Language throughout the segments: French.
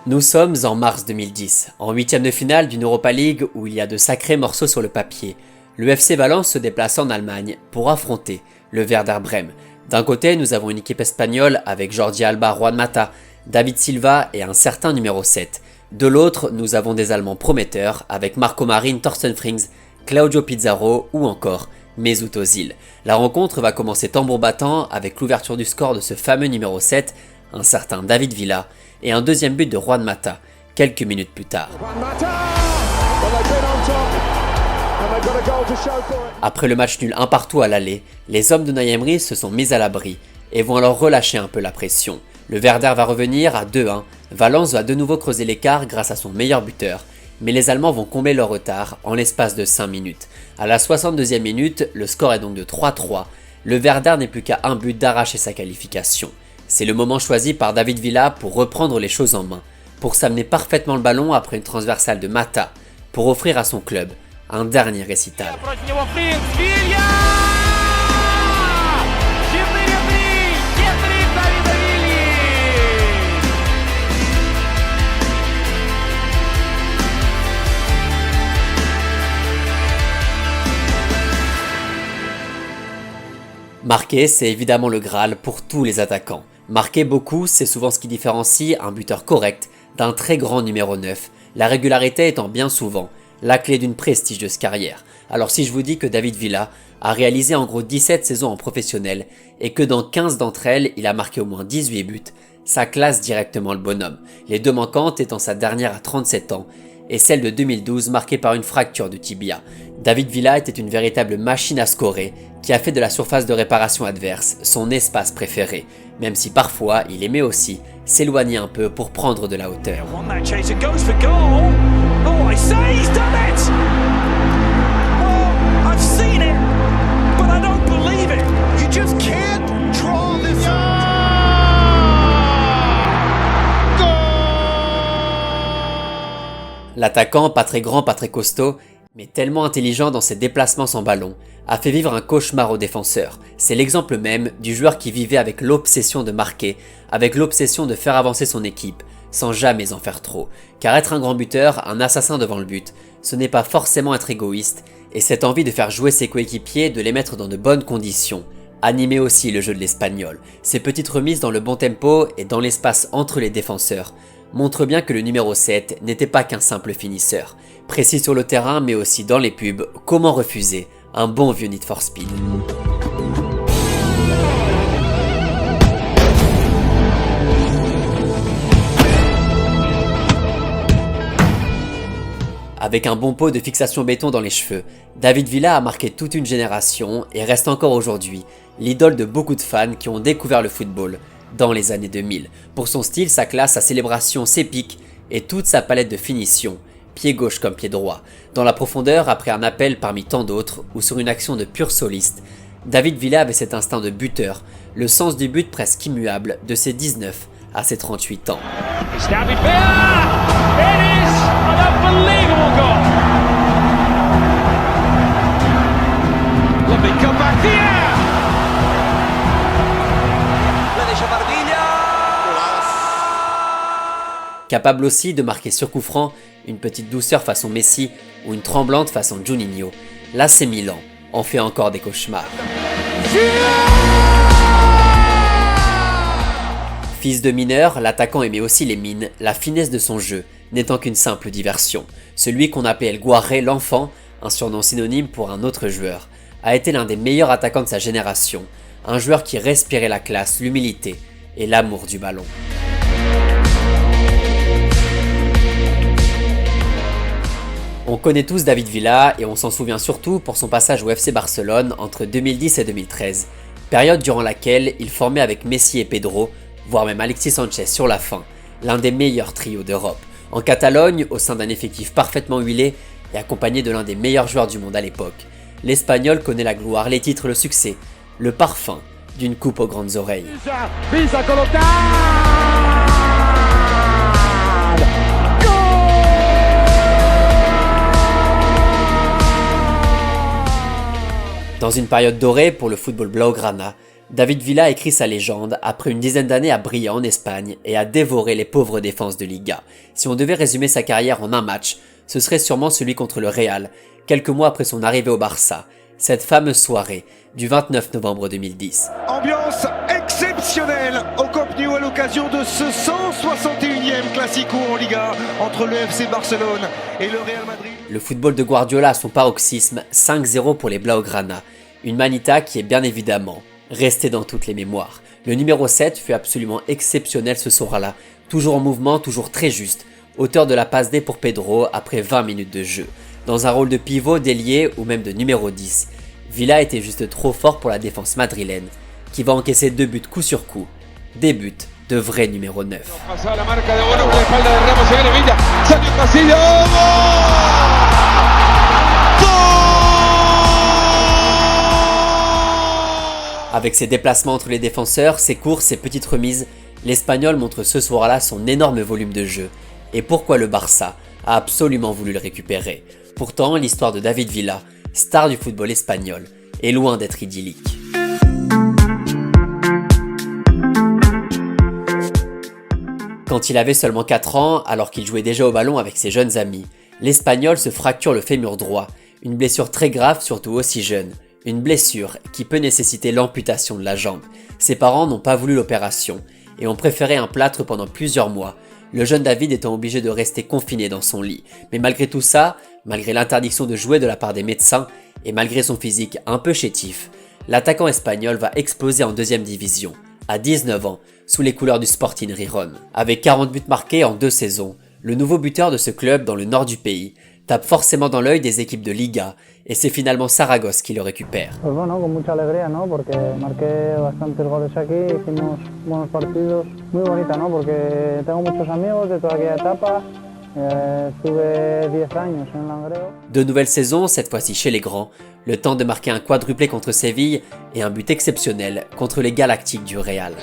Nous sommes en mars 2010, en huitième de finale d'une Europa League où il y a de sacrés morceaux sur le papier. Le FC Valence se déplace en Allemagne pour affronter le Werder Brême. D'un côté, nous avons une équipe espagnole avec Jordi Alba, Juan Mata, David Silva et un certain numéro 7. De l'autre, nous avons des Allemands prometteurs avec Marco Marin, Thorsten Frings, Claudio Pizarro ou encore Mesut Özil. La rencontre va commencer tambour battant avec l'ouverture du score de ce fameux numéro 7, un certain David Villa, et un deuxième but de Juan Mata, quelques minutes plus tard. Après le match nul 1-1 à l'aller, les hommes de Unai Emery se sont mis à l'abri et vont alors relâcher un peu la pression. Le Werder va revenir à 2-1, Valence va de nouveau creuser l'écart grâce à son meilleur buteur, mais les Allemands vont combler leur retard en l'espace de 5 minutes. À la 62e minute, le score est donc de 3-3, le Werder n'est plus qu'à un but d'arracher sa qualification. C'est le moment choisi par David Villa pour reprendre les choses en main, pour s'amener parfaitement le ballon après une transversale de Mata, pour offrir à son club un dernier récital. Marquer, c'est évidemment le Graal pour tous les attaquants. Marquer beaucoup, c'est souvent ce qui différencie un buteur correct d'un très grand numéro 9, la régularité étant bien souvent la clé d'une prestigieuse carrière. Alors si je vous dis que David Villa a réalisé en gros 17 saisons en professionnel et que dans 15 d'entre elles, il a marqué au moins 18 buts, ça classe directement le bonhomme. Les deux manquantes étant sa dernière à 37 ans et celle de 2012 marquée par une fracture du tibia. David Villa était une véritable machine à scorer qui a fait de la surface de réparation adverse son espace préféré, même si parfois il aimait aussi s'éloigner un peu pour prendre de la hauteur. L'attaquant, pas très grand, pas très costaud, mais tellement intelligent dans ses déplacements sans ballon, a fait vivre un cauchemar aux défenseurs. C'est l'exemple même du joueur qui vivait avec l'obsession de marquer, avec l'obsession de faire avancer son équipe, sans jamais en faire trop. Car être un grand buteur, un assassin devant le but, ce n'est pas forcément être égoïste, et cette envie de faire jouer ses coéquipiers, de les mettre dans de bonnes conditions, animait aussi le jeu de l'Espagnol. Ces petites remises dans le bon tempo et dans l'espace entre les défenseurs montrent bien que le numéro 7 n'était pas qu'un simple finisseur. Précis sur le terrain mais aussi dans les pubs, comment refuser un bon vieux Need for Speed. Avec un bon pot de fixation béton dans les cheveux, David Villa a marqué toute une génération et reste encore aujourd'hui l'idole de beaucoup de fans qui ont découvert le football dans les années 2000. Pour son style, sa classe, sa célébration, ses pics et toute sa palette de finition, pied gauche comme pied droit. Dans la profondeur, après un appel parmi tant d'autres ou sur une action de pur soliste, David Villa avait cet instinct de buteur, le sens du but presque immuable de ses 19 à ses 38 ans. Capable aussi de marquer sur coup franc, une petite douceur façon Messi ou une tremblante façon Juninho, l'AC Milan en fait encore des cauchemars. Fils de mineur, l'attaquant aimait aussi les mines, la finesse de son jeu n'étant qu'une simple diversion. Celui qu'on appelait El Guarré l'enfant, un surnom synonyme pour un autre joueur, a été l'un des meilleurs attaquants de sa génération, un joueur qui respirait la classe, l'humilité et l'amour du ballon. On connaît tous David Villa et on s'en souvient surtout pour son passage au FC Barcelone entre 2010 et 2013, période durant laquelle il formait avec Messi et Pedro, voire même Alexis Sanchez sur la fin, l'un des meilleurs trios d'Europe. En Catalogne, au sein d'un effectif parfaitement huilé et accompagné de l'un des meilleurs joueurs du monde à l'époque, l'Espagnol connaît la gloire, les titres, le succès, le parfum d'une coupe aux grandes oreilles. Dans une période dorée pour le football blaugrana, David Villa écrit sa légende après une dizaine d'années à briller en Espagne et à dévorer les pauvres défenses de Liga. Si on devait résumer sa carrière en un match, ce serait sûrement celui contre le Real, quelques mois après son arrivée au Barça, cette fameuse soirée du 29 novembre 2010. Ambiance exceptionnelle au Camp Nou à l'occasion de ce 161e Classico en Liga entre le FC Barcelone et le Real Madrid. Le football de Guardiola à son paroxysme, 5-0 pour les Blaugrana, une manita qui est bien évidemment restée dans toutes les mémoires. Le numéro 7 fut absolument exceptionnel ce soir-là, toujours en mouvement, toujours très juste, auteur de la passe D pour Pedro après 20 minutes de jeu. Dans un rôle de pivot, d'ailier ou même de numéro 10, Villa était juste trop fort pour la défense madrilène, qui va encaisser 2 buts coup sur coup, des buts de vrai numéro 9. Avec ses déplacements entre les défenseurs, ses courses, ses petites remises, l'Espagnol montre ce soir-là son énorme volume de jeu, et pourquoi le Barça a absolument voulu le récupérer. Pourtant, l'histoire de David Villa, star du football espagnol, est loin d'être idyllique. Quand il avait seulement 4 ans, alors qu'il jouait déjà au ballon avec ses jeunes amis, l'Espagnol se fracture le fémur droit, une blessure très grave surtout aussi jeune, une blessure qui peut nécessiter l'amputation de la jambe. Ses parents n'ont pas voulu l'opération et ont préféré un plâtre pendant plusieurs mois, le jeune David étant obligé de rester confiné dans son lit. Mais malgré tout ça, malgré l'interdiction de jouer de la part des médecins et malgré son physique un peu chétif, l'attaquant espagnol va exploser en deuxième division, à 19 ans, sous les couleurs du Sporting Gijón. Avec 40 buts marqués en 2 saisons, le nouveau buteur de ce club dans le nord du pays tape forcément dans l'œil des équipes de Liga et c'est finalement Saragosse qui le récupère. Pues bueno, con mucha alegría, ¿no? Porque marqué bastantes goles aquí, hicimos buenos partidos. Muy bonita, ¿no? Porque tengo muchos amigos de toda aquella etapa. Estuve 10 años en Langreo. De nouvelles saisons, cette fois-ci chez les grands, le temps de marquer un quadruplé contre Séville et un but exceptionnel contre les Galactiques du Real.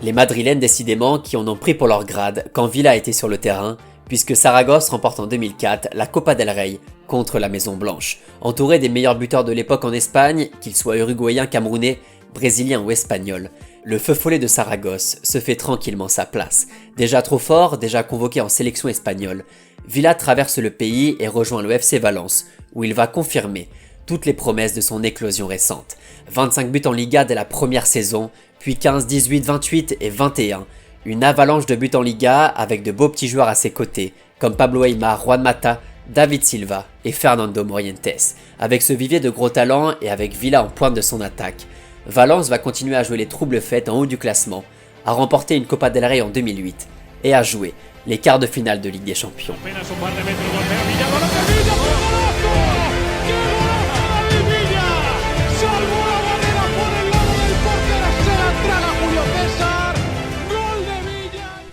Les Madrilènes décidément qui en ont pris pour leur grade quand Villa était sur le terrain, puisque Saragosse remporte en 2004 la Copa del Rey contre la Maison Blanche. Entouré des meilleurs buteurs de l'époque en Espagne, qu'ils soient uruguayens, camerounais, brésiliens ou espagnols, le feu follet de Saragosse se fait tranquillement sa place. Déjà trop fort, déjà convoqué en sélection espagnole, Villa traverse le pays et rejoint le FC Valence, où il va confirmer toutes les promesses de son éclosion récente. 25 buts en Liga dès la première saison, puis 15, 18, 28 et 21. Une avalanche de buts en Liga avec de beaux petits joueurs à ses côtés, comme Pablo Aimar, Juan Mata, David Silva et Fernando Morientes. Avec ce vivier de gros talents et avec Villa en pointe de son attaque, Valence va continuer à jouer les troubles fêtes en haut du classement, à remporter une Copa del Rey en 2008 et à jouer les quarts de finale de Ligue des Champions.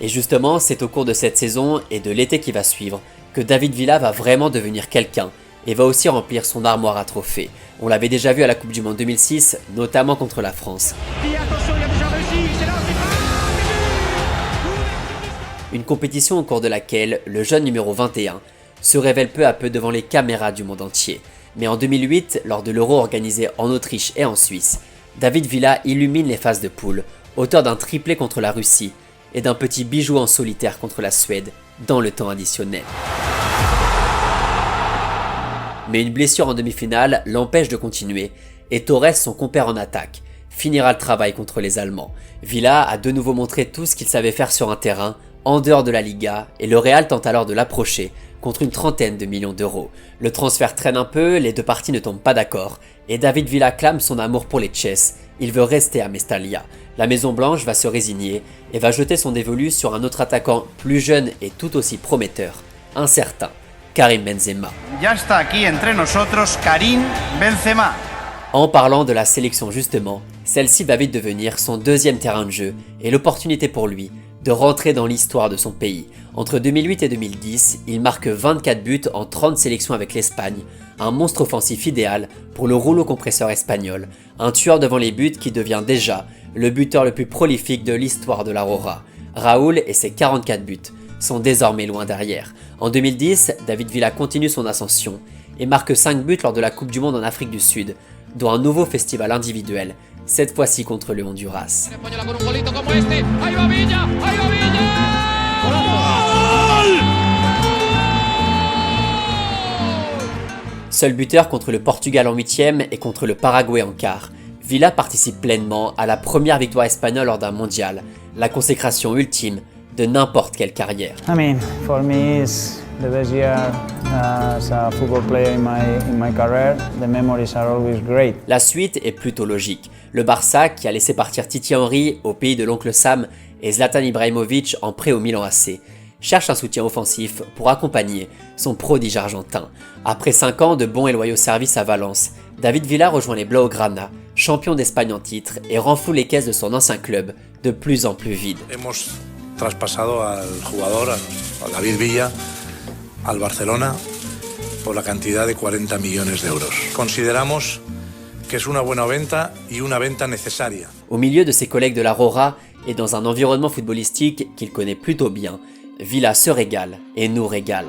Et justement, c'est au cours de cette saison et de l'été qui va suivre que David Villa va vraiment devenir quelqu'un et va aussi remplir son armoire à trophées. On l'avait déjà vu à la Coupe du Monde 2006, notamment contre la France. Une compétition au cours de laquelle le jeune numéro 21 se révèle peu à peu devant les caméras du monde entier. Mais en 2008, lors de l'Euro organisé en Autriche et en Suisse, David Villa illumine les phases de poule, auteur d'un triplé contre la Russie et d'un petit bijou en solitaire contre la Suède dans le temps additionnel. Mais une blessure en demi-finale l'empêche de continuer et Torres, son compère en attaque, finira le travail contre les Allemands. Villa a de nouveau montré tout ce qu'il savait faire sur un terrain en dehors de la Liga et le Real tente alors de l'approcher contre une trentaine de millions d'euros. Le transfert traîne un peu, les deux parties ne tombent pas d'accord et David Villa clame son amour pour les Tchèques. Il veut rester à Mestalla. La Maison Blanche va se résigner et va jeter son dévolu sur un autre attaquant plus jeune et tout aussi prometteur, un certain Karim Benzema. Ya está aquí entre nosotros Karim Benzema. En parlant de la sélection justement, celle-ci va vite devenir son deuxième terrain de jeu et l'opportunité pour lui de rentrer dans l'histoire de son pays. Entre 2008 et 2010, il marque 24 buts en 30 sélections avec l'Espagne, un monstre offensif idéal pour le rouleau compresseur espagnol, un tueur devant les buts qui devient déjà le buteur le plus prolifique de l'histoire de l'Aurora. Raúl et ses 44 buts sont désormais loin derrière. En 2010, David Villa continue son ascension et marque 5 buts lors de la Coupe du Monde en Afrique du Sud, dont un nouveau festival individuel, cette fois-ci contre le Honduras. Seul buteur contre le Portugal en 8e et contre le Paraguay en quart, Villa participe pleinement à la première victoire espagnole lors d'un mondial, la consécration ultime de n'importe quelle carrière. I mean, for me it's the best year as a football player in my career. The memories are always great. La suite est plutôt logique. Le Barça, qui a laissé partir Titi Henry au pays de l'oncle Sam et Zlatan Ibrahimovic en prêt au Milan AC, cherche un soutien offensif pour accompagner son prodige argentin. Après 5 ans de bons et loyaux services à Valence, David Villa rejoint les Blaugrana, champion d'Espagne en titre, et renfloue les caisses de son ancien club, de plus en plus vide. Hemos traspasado al jugador, a David Villa, al Barcelona por la cantidad de 40 millones de euros. Consideramos que es una buena venta y una venta necesaria. Au milieu de ses collègues de la Rora et dans un environnement footballistique qu'il connaît plutôt bien, Villa se régale et nous régale.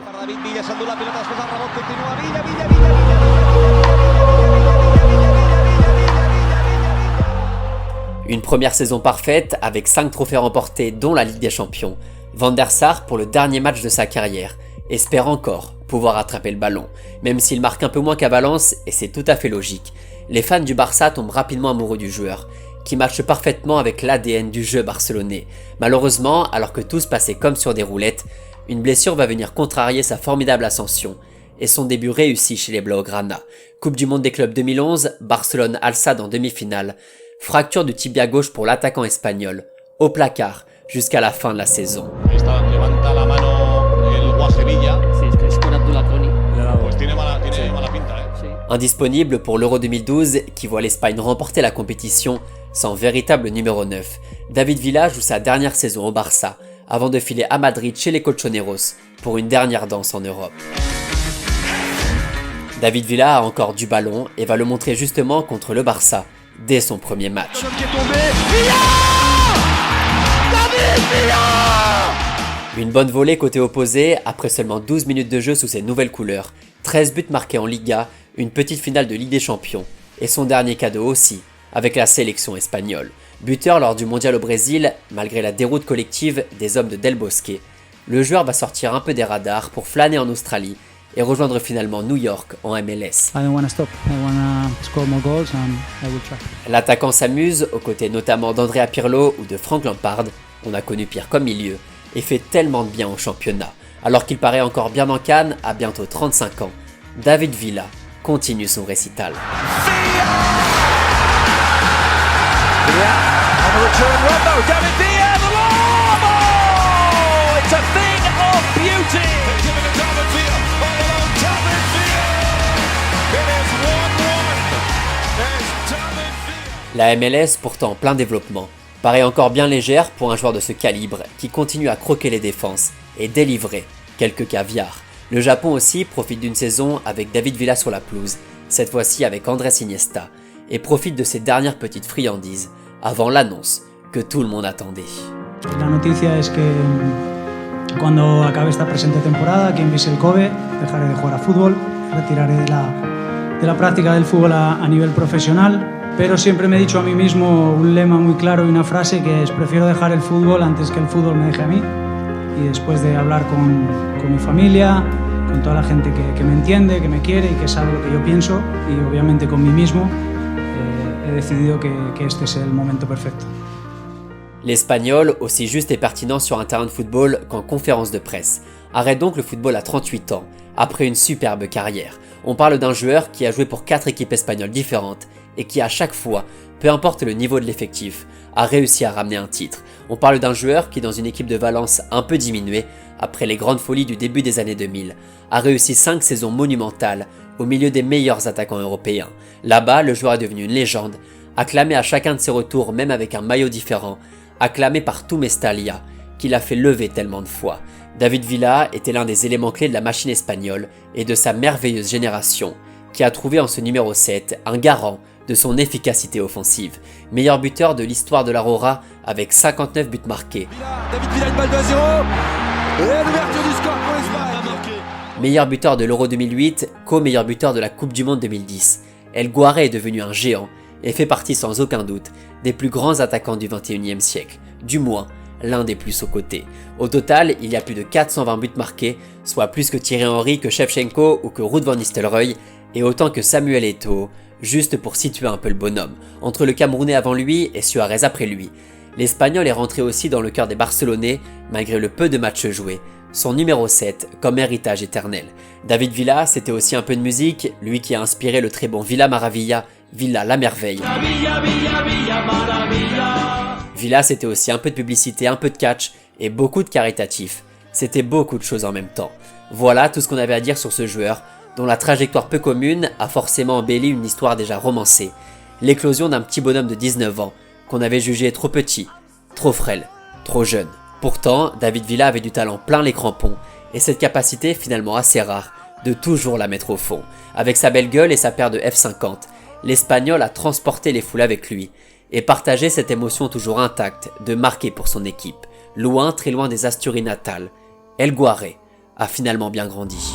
Une première saison parfaite avec 5 trophées remportés dont la Ligue des Champions. Van der Sar, pour le dernier match de sa carrière, espère encore pouvoir attraper le ballon, même s'il marque un peu moins qu'à Valence, et c'est tout à fait logique. Les fans du Barça tombent rapidement amoureux du joueur, qui matche parfaitement avec l'ADN du jeu barcelonais. Malheureusement, alors que tout se passait comme sur des roulettes, une blessure va venir contrarier sa formidable ascension et son début réussi chez les Blaugrana. Coupe du Monde des clubs 2011, Barcelone-Al-Sadd en demi-finale, fracture du tibia gauche pour l'attaquant espagnol, au placard jusqu'à la fin de la saison. Indisponible pour l'Euro 2012 qui voit l'Espagne remporter la compétition sans véritable numéro 9, David Villa joue sa dernière saison au Barça avant de filer à Madrid chez les Colchoneros pour une dernière danse en Europe. David Villa a encore du ballon et va le montrer justement contre le Barça dès son premier match. Une bonne volée côté opposé après seulement 12 minutes de jeu sous ses nouvelles couleurs, 13 buts marqués en Liga, une petite finale de Ligue des Champions et son dernier cadeau aussi avec la sélection espagnole. Buteur lors du mondial au Brésil, malgré la déroute collective des hommes de Del Bosque, le joueur va sortir un peu des radars pour flâner en Australie et rejoindre finalement New York en MLS. L'attaquant s'amuse, aux côtés notamment d'Andrea Pirlo ou de Frank Lampard, on a connu pire comme milieu, et fait tellement de bien au championnat. Alors qu'il paraît encore bien en canne, à bientôt 35 ans, David Villa continue son récital. La MLS, pourtant en plein développement, paraît encore bien légère pour un joueur de ce calibre qui continue à croquer les défenses et délivrer quelques caviars. Le Japon aussi profite d'une saison avec David Villa sur la pelouse, cette fois-ci avec Andrés Iniesta, et profite de ses dernières petites friandises avant l'annonce que tout le monde attendait. La noticia es que cuando acabe esta presente temporada aquí en Vissel Kobe dejaré de jugar a fútbol, retiraré de la práctica del fútbol a nivel profesional. Pero siempre me he dicho a mí mismo un lema muy claro y una frase que es prefiero dejar el fútbol antes que el fútbol me deje a mí. Y después de hablar con mi familia, con toda la gente que me entiende, que me quiere y que sabe lo que yo pienso, y obviamente con mí mismo, he decidido que este es el momento perfecto. L'Espagnol, aussi juste et pertinent sur un terrain de football qu'en conférence de presse, arrête donc le football à 38 ans, après une superbe carrière. On parle d'un joueur qui a joué pour 4 équipes espagnoles différentes et qui à chaque fois, peu importe le niveau de l'effectif, a réussi à ramener un titre. On parle d'un joueur qui dans une équipe de Valence un peu diminuée, après les grandes folies du début des années 2000, a réussi 5 saisons monumentales au milieu des meilleurs attaquants européens. Là-bas, le joueur est devenu une légende, acclamé à chacun de ses retours même avec un maillot différent, acclamé par tout Mestalla, qui l'a fait lever tellement de fois. David Villa était l'un des éléments clés de la machine espagnole et de sa merveilleuse génération, qui a trouvé en ce numéro 7 un garant de son efficacité offensive. Meilleur buteur de l'histoire de l'Aurora avec 59 buts marqués. David Villa, une balle de 1-0. Et l'ouverture du score pour l'Espagne. Meilleur buteur de l'Euro 2008, co-meilleur buteur de la Coupe du Monde 2010. El Guare est devenu un géant et fait partie sans aucun doute des plus grands attaquants du 21e siècle, du moins l'un des plus sous-cotés. Au total, il y a plus de 420 buts marqués, soit plus que Thierry Henry, que Shevchenko ou que Ruud van Nistelrooy, et autant que Samuel Eto'o, juste pour situer un peu le bonhomme, entre le Camerounais avant lui et Suarez après lui. L'Espagnol est rentré aussi dans le cœur des Barcelonais, malgré le peu de matchs joués, son numéro 7 comme héritage éternel. David Villa, c'était aussi un peu de musique, lui qui a inspiré le très bon Villa Maravilla, Villa la merveille. Villa, c'était aussi un peu de publicité, un peu de catch et beaucoup de caritatif. C'était beaucoup de choses en même temps. Voilà tout ce qu'on avait à dire sur ce joueur, dont la trajectoire peu commune a forcément embelli une histoire déjà romancée. L'éclosion d'un petit bonhomme de 19 ans, qu'on avait jugé trop petit, trop frêle, trop jeune. Pourtant, David Villa avait du talent plein les crampons, et cette capacité finalement assez rare, de toujours la mettre au fond. Avec sa belle gueule et sa paire de F50, l'Espagnol a transporté les foules avec lui, et partagé cette émotion toujours intacte de marquer pour son équipe. Loin, très loin des Asturies natales, El Guare a finalement bien grandi.